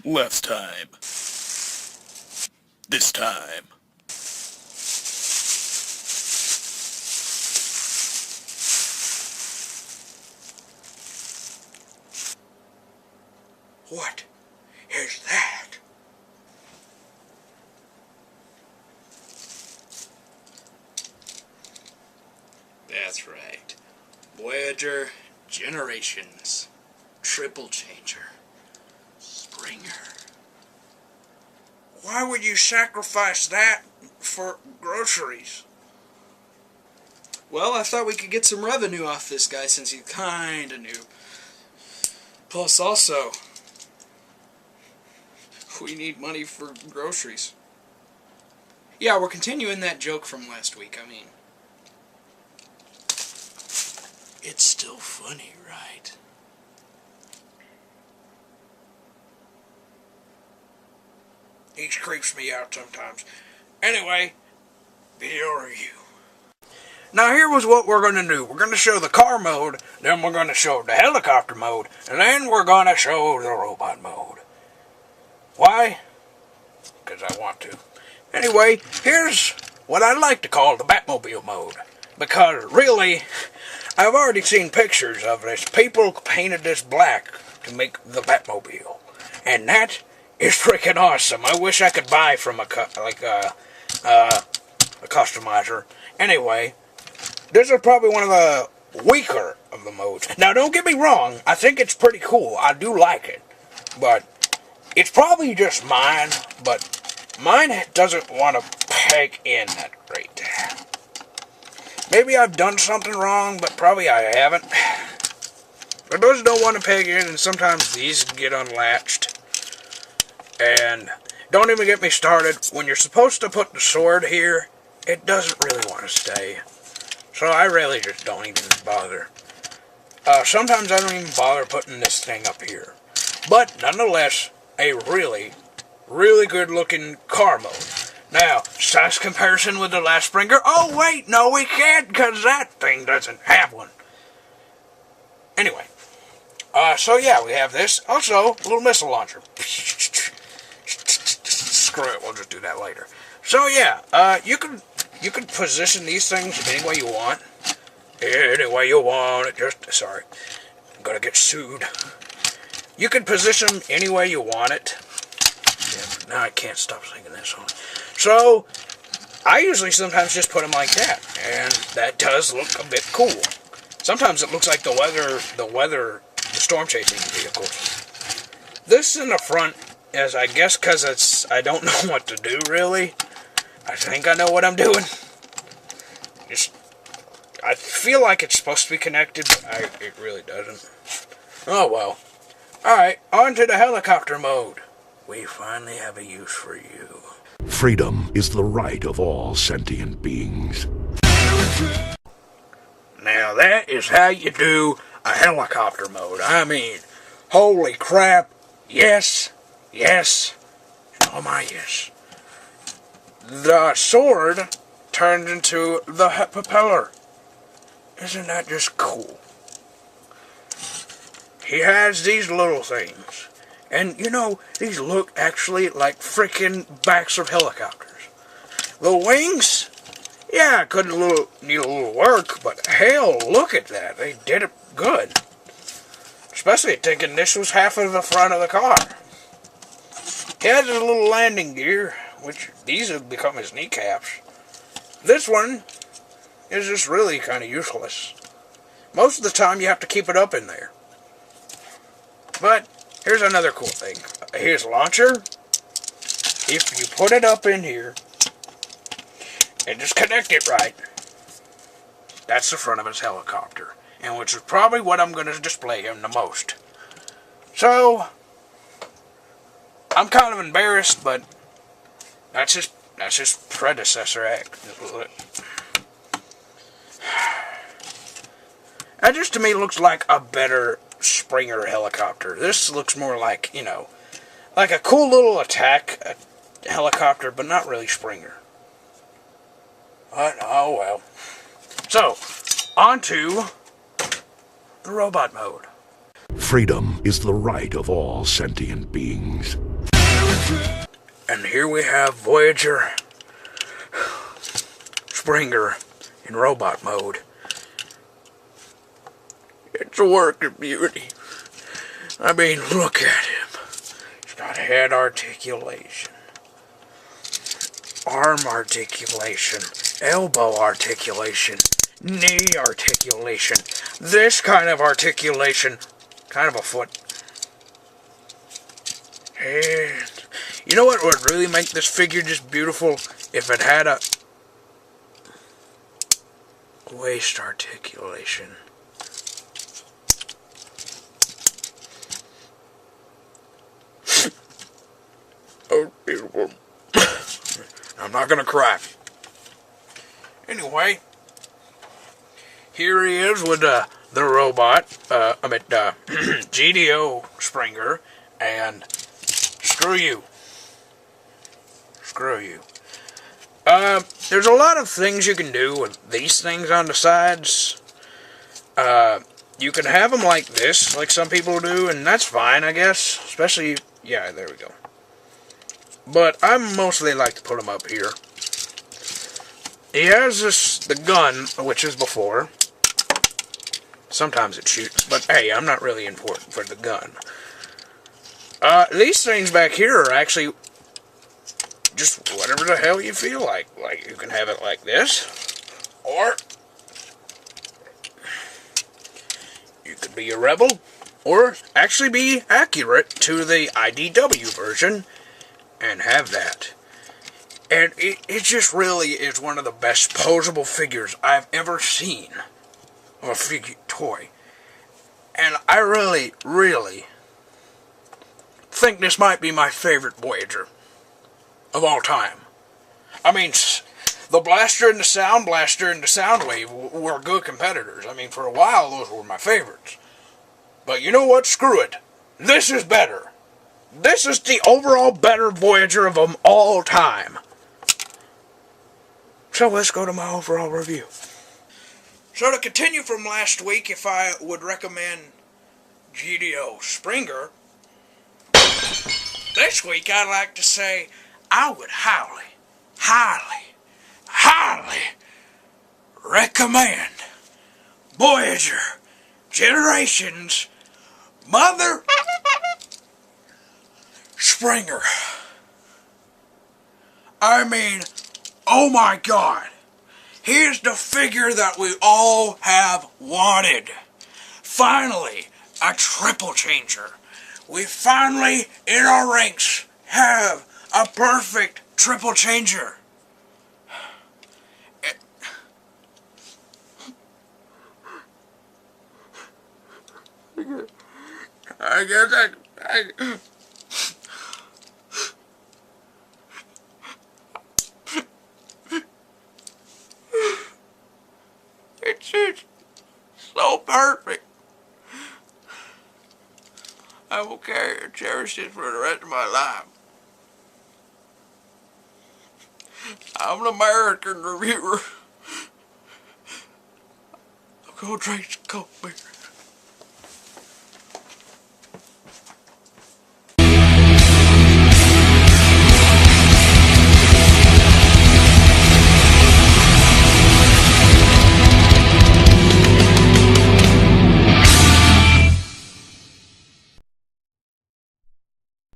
Last time. This time. What is that? That's right. Voyager Generations. Triple Changer. Springer. Why would you sacrifice that for groceries? Well, I thought we could get some revenue off this guy since he's kinda new. Plus also, we need money for groceries. Yeah, we're continuing that joke from last week, I mean. It's still funny, right? He creeps me out sometimes. Anyway, video review. Now here was what we're going to do. We're going to show the car mode, then we're going to show the helicopter mode, and then we're going to show the robot mode. Why? Because I want to. Anyway, here's what I like to call the Batmobile mode. Because really, I've already seen pictures of this. People painted this black to make the Batmobile. And that is freaking awesome. I wish I could buy from a customizer. Anyway, this is probably one of the weaker of the modes. Now, don't get me wrong. I think it's pretty cool. I do like it. But it's probably just mine. But mine doesn't want to peg in that great. Maybe I've done something wrong, but probably I haven't. But those don't want to peg in, and sometimes these get unlatched. And don't even get me started. When you're supposed to put the sword here, it doesn't really want to stay. So I really just don't even bother. Sometimes I don't even bother putting this thing up here. But nonetheless, a really, really good looking car mode. Now, size comparison with the last Springer. Oh wait, no we can't, because that thing doesn't have one. Anyway, so yeah, we have this. Also, a little missile launcher. Screw it, we'll just do that later. So yeah, you can position these things any way you want. Any way you want it. Sorry, I'm gonna get sued. You can position them any way you want it. Yeah, now I can't stop singing this song. So, I usually sometimes just put them like that, and that does look a bit cool. Sometimes it looks like the storm chasing vehicles. This in the front is, I guess, because I don't know what to do really. I think I know what I'm doing. I feel like it's supposed to be connected, but it really doesn't. Oh well. Alright, on to the helicopter mode. We finally have a use for you. Freedom is the right of all sentient beings. Now that is how you do a helicopter mode. I mean, holy crap. Yes, yes, oh my yes. The sword turned into the propeller. Isn't that just cool? He has these little things. And, you know, these look actually like freaking backs of helicopters. The wings, yeah, could need a little work, but hell, look at that. They did it good. Especially thinking this was half of the front of the car. He has his little landing gear, which these have become his kneecaps. This one is just really kind of useless. Most of the time you have to keep it up in there. But here's another cool thing. Here's a launcher. If you put it up in here and just connect it right, that's the front of his helicopter. And which is probably what I'm going to display him the most. So, I'm kind of embarrassed, but that's his predecessor act. That just to me looks like a better Springer helicopter. This looks more like, you know, like a cool little attack helicopter, but not really Springer. But, oh well. So, on to the robot mode. Freedom is the right of all sentient beings. And here we have Voyager, Springer in robot mode. It's a work of beauty. I mean, look at him. He's got head articulation, arm articulation, elbow articulation, knee articulation, this kind of articulation, kind of a foot. And you know what would really make this figure just beautiful? If it had a waist articulation. Oh, beautiful. I'm not gonna cry. Anyway, here he is with the robot, GDO Springer, and screw you. Screw you. There's a lot of things you can do with these things on the sides. You can have them like this, like some people do, and that's fine, I guess. Especially, yeah, there we go. But I mostly like to put them up here. He has the gun, which is before. Sometimes it shoots, but hey, I'm not really important for the gun. These things back here are actually just whatever the hell you feel like. Like, you can have it like this, or you could be a rebel, or actually be accurate to the IDW version and have that. And it just really is one of the best posable figures I've ever seen of a figure toy. And I really, really think this might be my favorite Voyager of all time. I mean, the Blaster and the Sound Blaster and the Soundwave were good competitors. I mean, for a while, those were my favorites. But you know what? Screw it. This is better. This is the overall better Voyager of them all time. So let's go to my overall review. So to continue from last week, if I would recommend GDO Springer, this week I'd like to say I would highly, highly, highly recommend Voyager Generations Mother Springer. I mean, oh my God. Here's the figure that we all have wanted. Finally, a triple changer. We finally, in our ranks, have a perfect triple changer. I guess it's just so perfect. I will carry and cherish it for the rest of my life. I'm an American reviewer. I'm gonna drink some Coke beer.